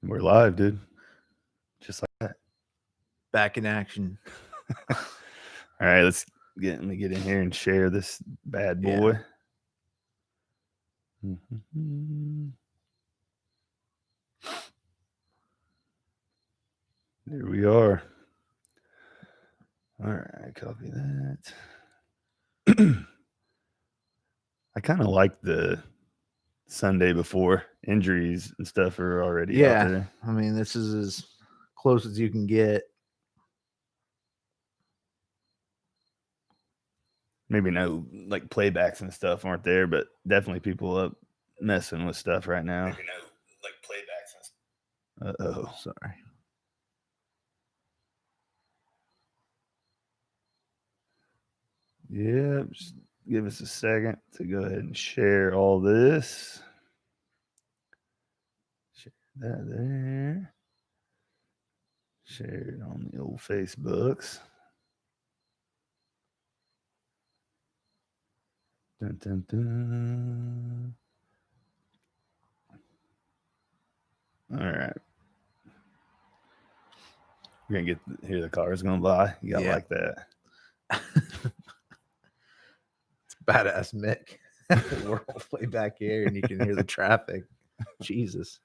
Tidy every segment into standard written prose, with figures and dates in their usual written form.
We're live, dude. Just like that. Back in action. All right, let me get in here and share this bad boy. Yeah. There we are. All right, copy that. I kind of like the Sunday before. Injuries and stuff are already out there. I mean, this is as close as you can get. Maybe no like playbacks and stuff aren't there, but definitely people up messing with stuff right now. Maybe no like playbacks and stuff. Uh-oh. Sorry. Yeah, just give us a second to go ahead and share all this. Share that there. Share it on the old Facebooks. Dun, dun, dun. All right. We're going to hear the cars going by. You got to like that. It's badass, Mick. We're all the way back here and you can hear the traffic. Jesus.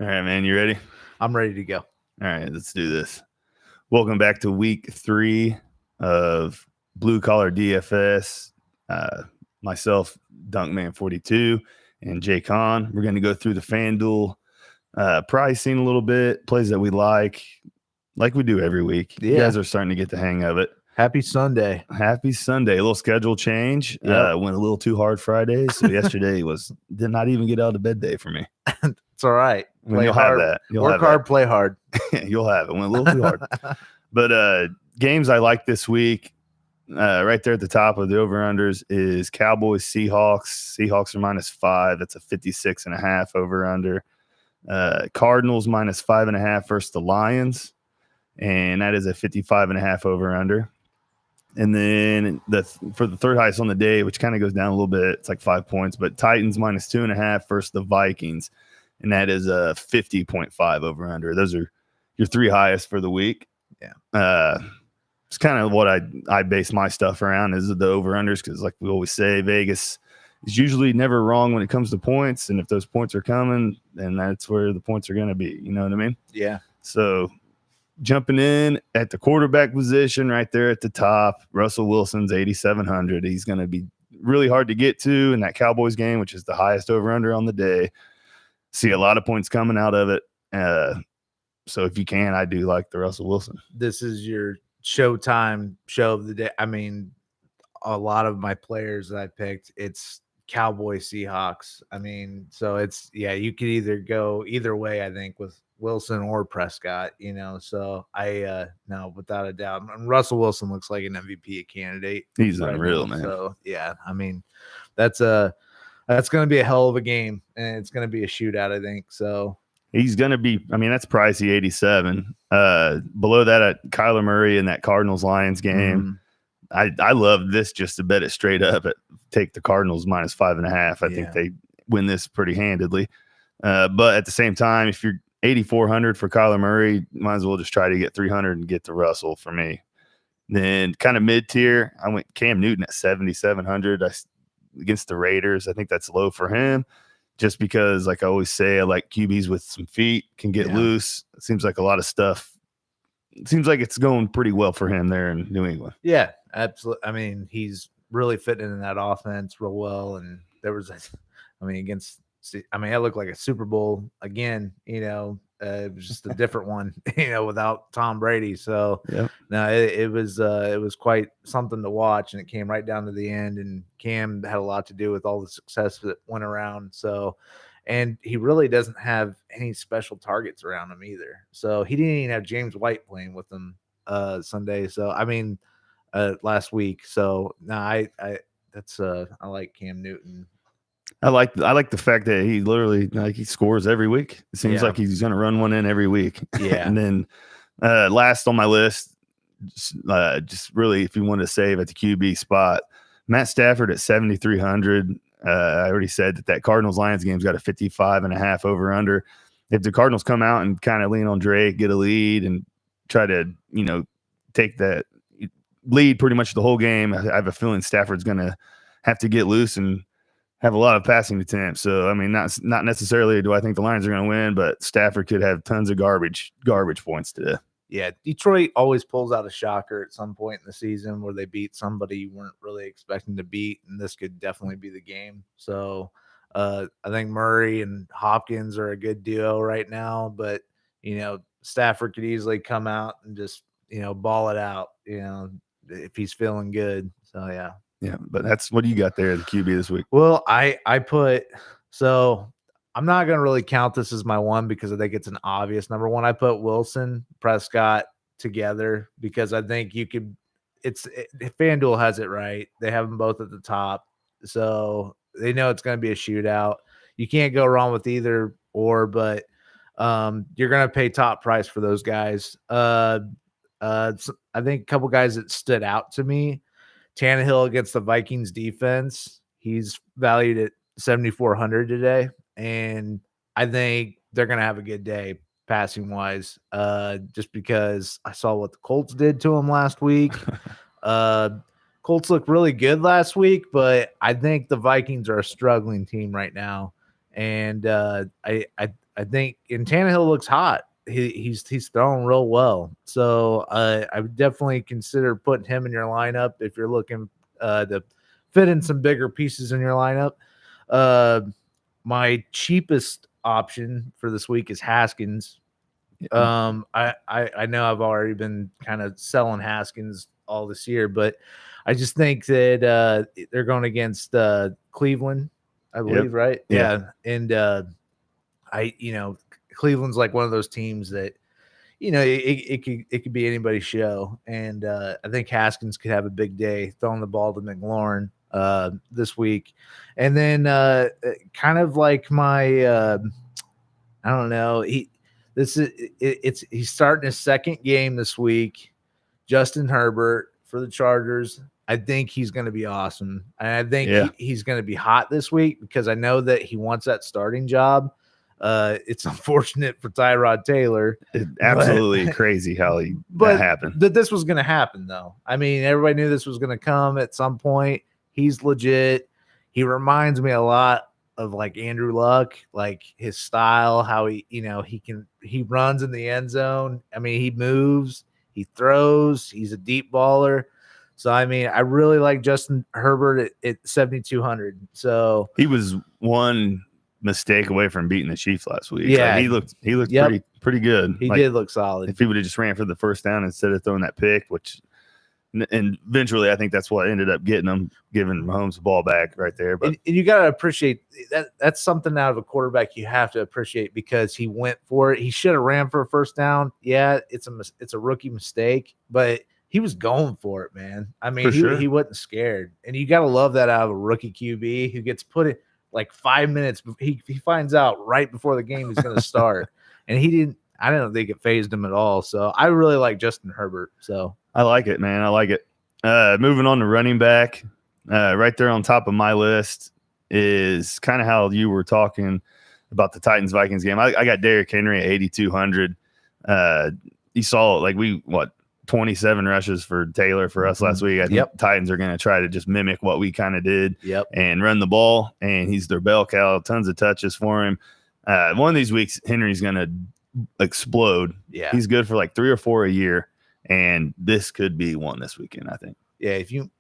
All right, man. You ready? I'm ready to go. All right, let's do this. Welcome back to week 3 of Blue Collar DFS. Myself, Dunkman 42, and Jake Hahn. We're going to go through the Fanduel pricing a little bit, plays that we like we do every week. Yeah. You guys are starting to get the hang of it. Happy Sunday. Happy Sunday. A little schedule change. Yep. Went a little too hard Friday, so yesterday did not even get out of bed day for me. It's all right. You'll hard. Have that. Work hard, play hard. You'll have it. Went a little too hard. But games I like this week, right there at the top of the over-unders is Cowboys, Seahawks. Seahawks are -5. That's a 56.5 over-under. Cardinals -5.5 versus the Lions, and that is a 55.5 over-under. And then for the third highest on the day, which kind of goes down a little bit, it's like 5 points, but Titans -2.5 versus the Vikings, and that is a 50.5 over-under. Those are your 3 highest for the week. Yeah. It's kind of what I base my stuff around is the over-unders, because like we always say, Vegas is usually never wrong when it comes to points, and if those points are coming, then that's where the points are going to be. You know what I mean? Yeah. So jumping in at the quarterback position right there at the top, Russell Wilson's 8,700. He's going to be really hard to get to in that Cowboys game, which is the highest over-under on the day. See a lot of points coming out of it. So if you can, I do like the Russell Wilson. This is your Showtime show of the day. I mean, a lot of my players that I picked, it's Cowboys, Seahawks. I mean, so it's, you could either go either way, I think, with Wilson or Prescott, so no, without a doubt. And Russell Wilson looks like an MVP candidate. He's unreal, man. So I mean, that's going to be a hell of a game, and it's going to be a shootout, I think. So he's going to be, I mean, that's pricey, 87. Below that, at Kyler Murray in that Cardinals-Lions game. I love this just to bet it straight up. Take the Cardinals -5.5. I think they win this pretty handedly. But at the same time, if you're 8,400 for Kyler Murray, might as well just try to get 300 and get to Russell for me. Then kind of mid-tier, I went Cam Newton at 7,700 against the Raiders. I think that's low for him. Just because, like I always say, I like QBs with some feet, can get loose. It seems like a lot of stuff. It seems like it's going pretty well for him there in New England. Yeah, absolutely. I mean, he's really fitting in that offense real well. And there was, it looked like a Super Bowl again, it was just a different one, without Tom Brady. So no, it was quite something to watch, and it came right down to the end, and Cam had a lot to do with all the success that went around. So, and he really doesn't have any special targets around him either. So he didn't even have James White playing with him Sunday. So, I mean, last week. So no, I like Cam Newton. I like the fact that he literally he scores every week. It seems like he's going to run one in every week. Yeah. And then last on my list, just really if you want to save at the QB spot, Matt Stafford at 7,300. I already said that Cardinals-Lions game's got a 55.5 over-under. if the Cardinals come out and kind of lean on Drake, get a lead, and try to, take that lead pretty much the whole game, I have a feeling Stafford's going to have to get loose and have a lot of passing attempts. So, I mean, not necessarily do I think the Lions are going to win, but Stafford could have tons of garbage points today. Yeah, Detroit always pulls out a shocker at some point in the season where they beat somebody you weren't really expecting to beat, and this could definitely be the game. So I think Murray and Hopkins are a good duo right now, but, Stafford could easily come out and just, ball it out, if he's feeling good. So, yeah. Yeah, but that's what do you got there, the QB this week? Well, I'm not going to really count this as my one because I think it's an obvious number one. I put Wilson, Prescott together because I think FanDuel has it right. They have them both at the top. So they know it's going to be a shootout. You can't go wrong with either or, but you're going to pay top price for those guys. I think a couple guys that stood out to me, Tannehill against the Vikings defense. He's valued at 7,400 today. And I think they're going to have a good day passing wise, just because I saw what the Colts did to him last week. Colts looked really good last week, but I think the Vikings are a struggling team right now. And I think Tannehill looks hot. He's throwing real well. So I would definitely consider putting him in your lineup if you're looking to fit in some bigger pieces in your lineup. My cheapest option for this week is Haskins. I know I've already been kind of selling Haskins all this year, but I just think that they're going against Cleveland, I believe, right? Yeah. And Cleveland's like one of those teams that, it could be anybody's show. And I think Haskins could have a big day throwing the ball to McLaurin this week. And then kind of like my I don't know, he's starting his second game this week. Justin Herbert for the Chargers. I think he's going to be awesome. And I think he's going to be hot this week because I know that he wants that starting job. It's unfortunate for Tyrod Taylor. It's absolutely crazy how that happened. That this was going to happen, though. I mean, everybody knew this was going to come at some point. He's legit. He reminds me a lot of like Andrew Luck, like his style, how he runs in the end zone. I mean, he moves, he throws, he's a deep baller. So, I mean, I really like Justin Herbert at 7,200. So he was one mistake away from beating the Chiefs last week. Yeah, he looked pretty good. He did look solid. If he would have just ran for the first down instead of throwing that pick, and eventually I think that's what ended up giving Mahomes the ball back right there. But and you got to appreciate that. That's something out of a quarterback you have to appreciate because he went for it. He should have ran for a first down. Yeah, it's a rookie mistake, but he was going for it, man. I mean, he wasn't scared, and you got to love that out of a rookie QB who gets put in like 5 minutes. He finds out right before the game is going to start, and he didn't. I don't think it phased him at all. So I really like Justin Herbert. So I like it, man. I like it. Moving on to running back, right there on top of my list is kind of how you were talking about the Titans-Vikings game. I got Derrick Henry at 8,200. You saw 27 rushes for Taylor for us last week. I think Titans are going to try to just mimic what we kind of did and run the ball, and he's their bell cow, tons of touches for him. One of these weeks, Henry's going to explode. Yeah. He's good for like 3 or 4 a year, and this could be one this weekend, I think. Yeah, if you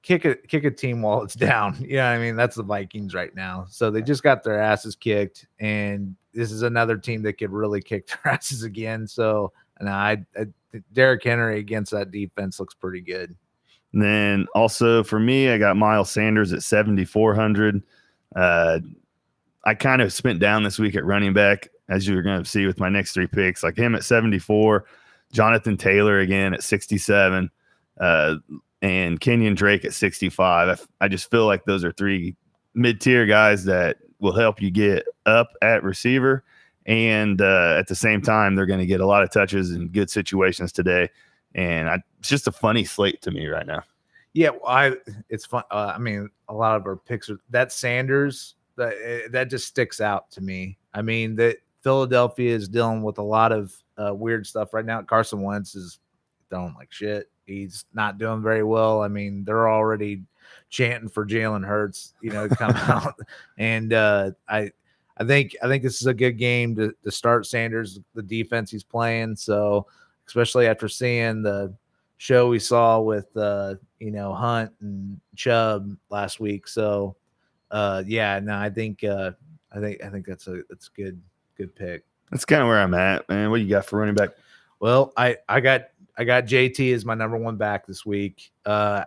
kick a team while it's down, I mean, that's the Vikings right now. So they just got their asses kicked, and this is another team that could really kick their asses again. So Derrick Henry against that defense looks pretty good. And then also for me, I got Miles Sanders at 7,400. I kind of spent down this week at running back, as you're going to see with my next 3 picks, like him at 74, Jonathan Taylor again at 67, and Kenyon Drake at 65. I just feel like those are 3 mid-tier guys that will help you get up at receiver. And at the same time, they're going to get a lot of touches in good situations today. And it's just a funny slate to me right now. Yeah, it's fun. I mean, a lot of our picks are that Sanders, that just sticks out to me. I mean, that Philadelphia is dealing with a lot of weird stuff right now. Carson Wentz is throwing like shit. He's not doing very well. I mean, they're already chanting for Jalen Hurts, to come out. And I think this is a good game to start Sanders, the defense he's playing. So especially after seeing the show we saw with Hunt and Chubb last week. So I think that's a good pick. That's kind of where I'm at, man. What you got for running back? Well, I got JT as my number one back this week. I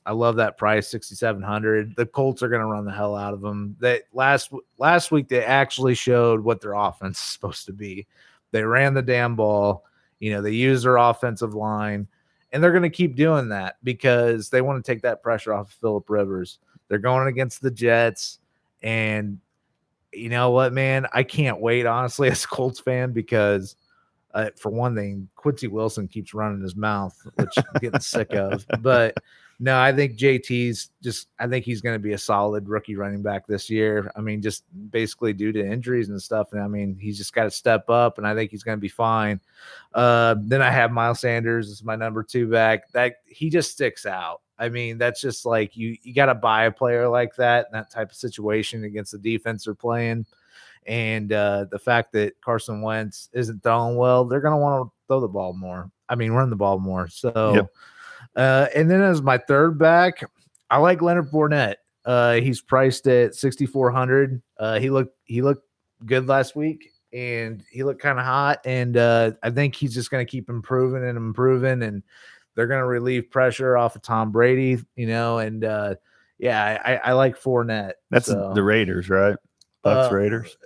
love that price, 6,700. The Colts are going to run the hell out of them. That last week they actually showed what their offense is supposed to be. They ran the damn ball. They used their offensive line, and they're going to keep doing that because they want to take that pressure off of Phillip Rivers. They're going against the Jets, and you know what, man? I can't wait, honestly, as a Colts fan, because for one thing, Quincy Wilson keeps running his mouth, which I'm getting sick of. But no, I think I think he's going to be a solid rookie running back this year. I mean, just basically due to injuries and stuff. And I mean, he's just got to step up, and I think he's going to be fine. Then I have Miles Sanders as my number 2 back. That he just sticks out. I mean, that's just like you got to buy a player like that in that type of situation against the defense they're playing. And the fact that Carson Wentz isn't throwing well, they're going to want to throw the ball more. I mean, run the ball more. So, and then as my 3rd back, I like Leonard Fournette. He's priced at 6,400. He looked good last week, and he looked kind of hot. And I think he's just going to keep improving, and they're going to relieve pressure off of Tom Brady, and I like Fournette. That's the Raiders, right? Bucks, Raiders.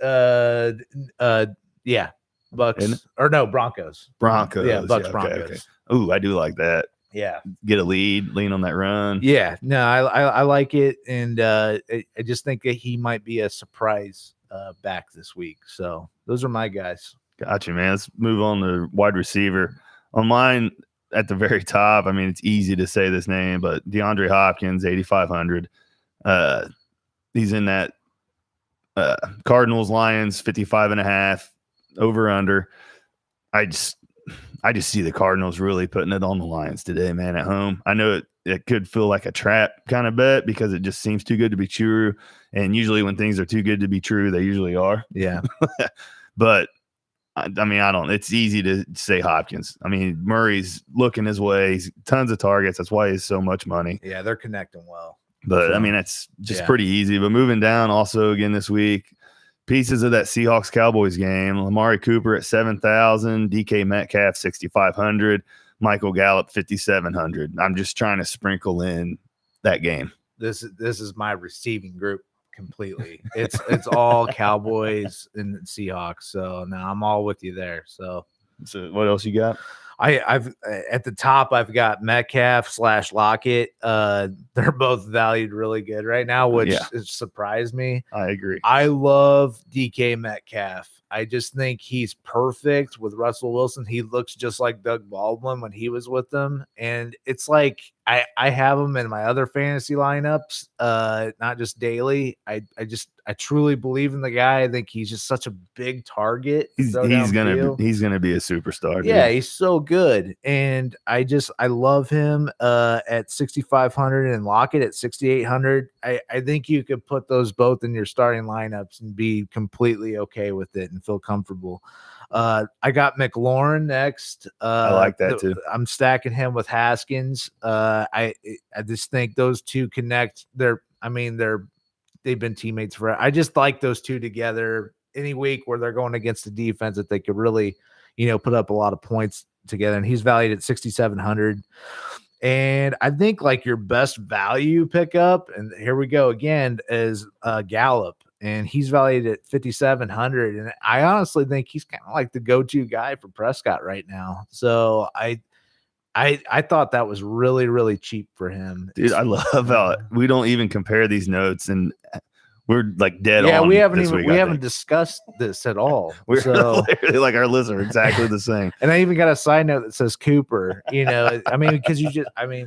Yeah, Bucks or no Broncos. Broncos. Yeah, Bucks, okay, Broncos. Okay. Ooh, I do like that. Yeah, get a lead, lean on that run. Yeah, no, I like it, and I just think that he might be a surprise back this week. So those are my guys. Gotcha, man. Let's move on to wide receiver. On mine at the very top, I mean, it's easy to say this name, but DeAndre Hopkins, 8,500. He's in that Cardinals, Lions, 55.5 over under. I just see the Cardinals really putting it on the Lions today, man, at home. I know it could feel like a trap kind of bet because it just seems too good to be true. And usually when things are too good to be true, they usually are. Yeah. But I mean, it's easy to say Hopkins. I mean, Murray's looking his way. He's tons of targets. That's why he's so much money. Yeah, they're connecting well. But so, I mean, that's just pretty easy. But moving down also again this week, pieces of that Seahawks Cowboys game: Amari Cooper at 7,000, DK Metcalf 6,500, Michael Gallup 5,700. I'm just trying to sprinkle in that game. This is my receiving group completely. It's all Cowboys and Seahawks. So now I'm all with you there. So what else you got? I've at the top, I've got Metcalf / Lockett. They're both valued really good right now, which surprised me. I agree. I love DK Metcalf. I just think he's perfect with Russell Wilson. He looks just like Doug Baldwin when he was with them. And it's like I have him in my other fantasy lineups, not just daily. I truly believe in the guy. I think he's just such a big target. He's gonna be a superstar. Yeah, he's so good. And I love him at 6,500 and Lockett at 6,800. I think you could put those both in your starting lineups and be completely okay with it and feel comfortable. I got McLaurin next. I like that too. I'm stacking him with Haskins. I just think those two connect. They've been teammates forever. I just like those two together any week where they're going against a defense that they could really, put up a lot of points together. And he's valued at 6,700. And I think like your best value pickup, and here we go again, is Gallup. And he's valued at 5,700. And I honestly think he's kind of like the go-to guy for Prescott right now. So I thought that was really, really cheap for him. Dude, I love how we don't even compare these notes, and we're like dead on. Yeah, we haven't discussed this at all. We're literally like our lists are exactly the same. And I even got a side note that says Cooper. Because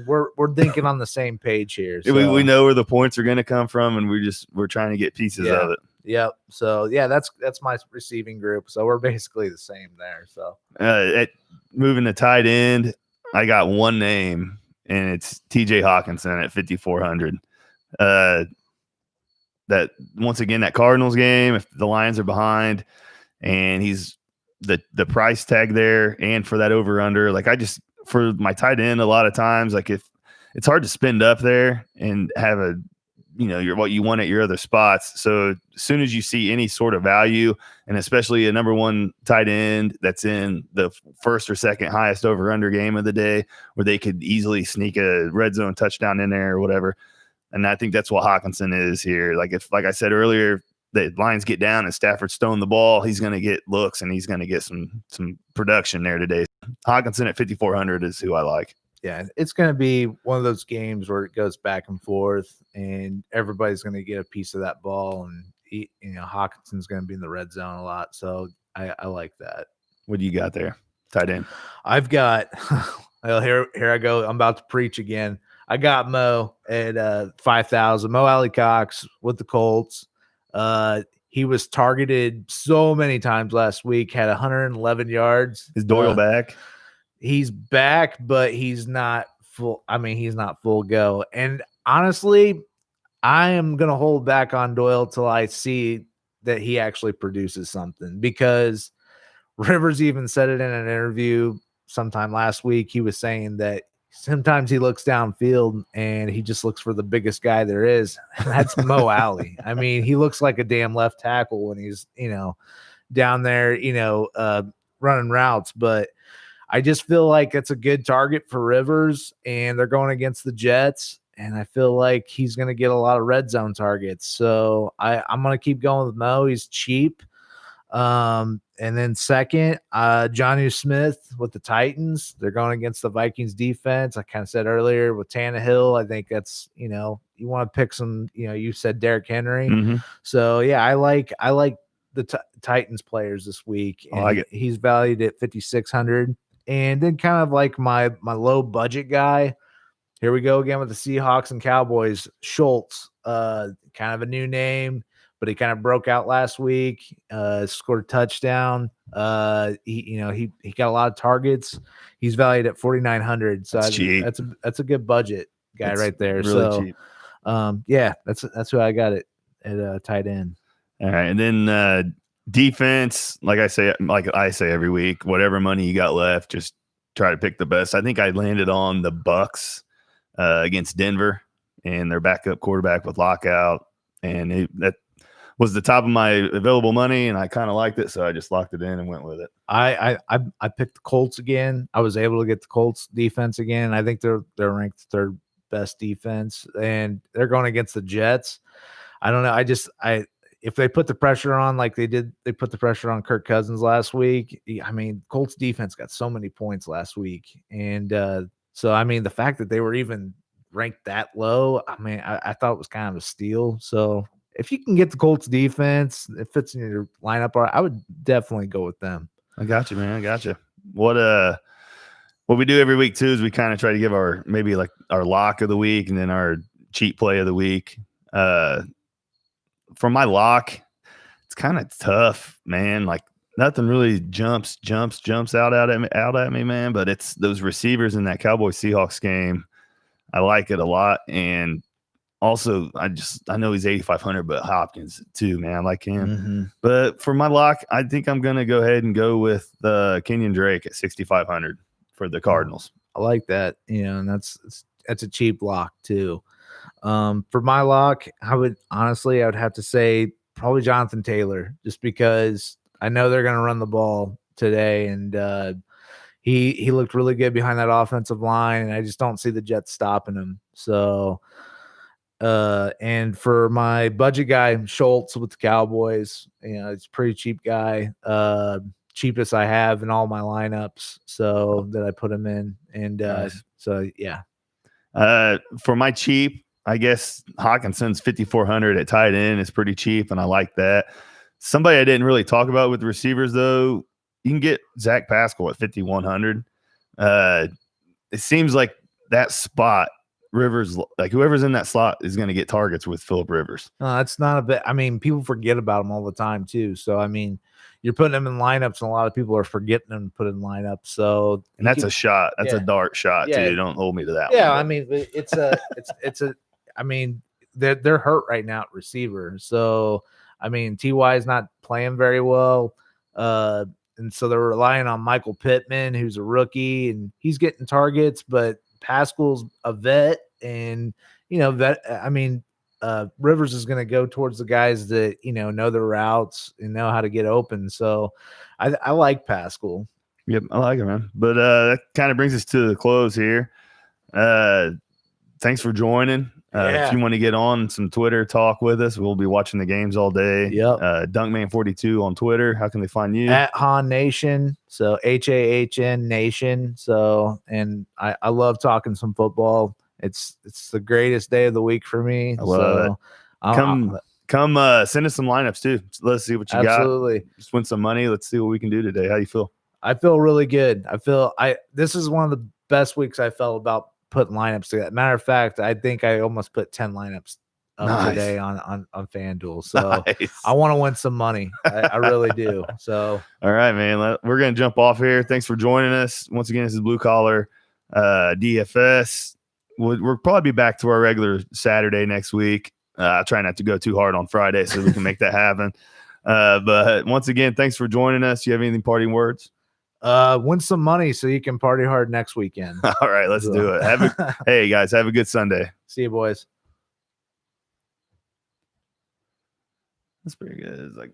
we're thinking on the same page here. So. We know where the points are going to come from, and we're trying to get pieces of it. Yep. So yeah, that's my receiving group. So we're basically the same there. So moving to tight end, I got one name, and it's TJ Hawkinson at 5,400. That once again, that Cardinals game, if the Lions are behind, and he's the price tag there, and for that over under, like for my tight end, a lot of times, like if it's hard to spend up there and have what you want at your other spots. So as soon as you see any sort of value, and especially a number one tight end that's in the first or second highest over under game of the day, where they could easily sneak a red zone touchdown in there or whatever. And I think that's what Hawkinson is here. Like I said earlier, the Lions get down and Stafford's throwing the ball, he's going to get looks and he's going to get some production there today. Hawkinson at 5,400 is who I like. Yeah, it's going to be one of those games where it goes back and forth, and everybody's going to get a piece of that ball, and Hawkinson's going to be in the red zone a lot. So I like that. What do you got there, tight end? I've got well, here I go. I'm about to preach again. I got Mo at 5,000. Mo Alley Cox with the Colts. He was targeted so many times last week. Had 111 yards. Is Doyle back? He's back, but he's not full. I mean, he's not full go. And honestly, I am going to hold back on Doyle till I see that he actually produces something, because Rivers even said it in an interview sometime last week. He was saying that sometimes he looks downfield and he just looks for the biggest guy there is. And that's Mo Alley. I mean, he looks like a damn left tackle when he's, down there, running routes, but I just feel like it's a good target for Rivers, and they're going against the Jets, and I feel like he's going to get a lot of red zone targets. So I'm going to keep going with Mo. He's cheap. And then second, Jonnu Smith with the Titans. They're going against the Vikings defense. I kind of said earlier with Tannehill, I think that's, you want to pick some, you said Derrick Henry. Mm-hmm. So yeah, I like the Titans players this week. And I like it. He's valued at 5,600. And then kind of like my low budget guy, here we go again with the Seahawks and Cowboys. Schultz, kind of a new name, but he kind of broke out last week, scored a touchdown. He got a lot of targets. He's valued at 4,900. So that's a good budget guy right there. Really cheap. Yeah, that's who I got at tight end. All right, and then defense, like I say every week, whatever money you got left, just try to pick the best. I think I landed on the Bucks against Denver and their backup quarterback with lockout, and that was the top of my available money, and I kind of liked it, so I just locked it in and went with it. I picked the Colts again. I was able to get the Colts defense again. I think they're ranked third best defense, and they're going against the Jets. I don't know. If they put the pressure on like they put the pressure on Kirk Cousins last week. I mean, Colts defense got so many points last week. And so, I mean, the fact that they were even ranked that low, I mean, I thought it was kind of a steal. So if you can get the Colts defense, it fits in your lineup, I would definitely go with them. I got you, man. I got you. What we do every week too is we kind of try to give our lock of the week and then our cheat play of the week. For my lock, it's kind of tough, man. Like nothing really jumps out at me, man. But it's those receivers in that Cowboys Seahawks game. I like it a lot, and also I know he's 8,500, but Hopkins too, man. I like him. Mm-hmm. But for my lock, I think I'm gonna go ahead and go with Kenyon Drake at 6,500 for the Cardinals. I like that, and that's a cheap lock too. For my lock, I would have to say probably Jonathan Taylor, just because I know they're going to run the ball today, and he looked really good behind that offensive line, and I just don't see the Jets stopping him. So, and for my budget guy, Schultz with the Cowboys, it's a pretty cheap guy, cheapest I have in all my lineups, so that I put him in, and nice. So yeah. For my cheap, I guess Hawkinson's 5,400 at tight end is pretty cheap, and I like that. Somebody I didn't really talk about with receivers, though, you can get Zach Pascal at 5,100. It seems like that spot Rivers, like whoever's in that slot is going to get targets with Phillip Rivers. No, that's not a bit. I mean, people forget about him all the time too. So I mean, you're putting him in lineups, and a lot of people are forgetting him to put in lineups. So And that's a shot. That's a dart shot too. Don't hold me to that. Yeah, one, I mean, it's a. I mean, they're hurt right now at receiver. So I mean, Ty is not playing very well. And so they're relying on Michael Pittman, who's a rookie, and he's getting targets, but Pascal's a vet, and Rivers is going to go towards the guys that know their routes and know how to get open. So I like Pascal. Yep, I like it, man. But that kind of brings us to the close here. Thanks for joining. If you want to get on some Twitter talk with us, we'll be watching the games all day. Yep. Dunkman42 on Twitter. How can they find you? At Hahn Nation. So HAHN Nation. So, and I love talking some football. It's the greatest day of the week for me. I love it. Come send us some lineups too. Let's see what you got. Absolutely. Just win some money. Let's see what we can do today. How you feel? I feel really good. This is one of the best weeks I felt about putting lineups together. Matter of fact, I think I almost put 10 lineups up today on Fanduel. So I want to win some money. I really do. So all right, man. We're gonna jump off here. Thanks for joining us. Once again, this is Blue Collar DFS. We'll probably be back to our regular Saturday next week. I try not to go too hard on Friday so we can make that happen. But once again, thanks for joining us. You have anything parting words? Win some money so you can party hard next weekend. All right, let's do it. Hey guys, have a good Sunday. See you, boys. That's pretty good. It's like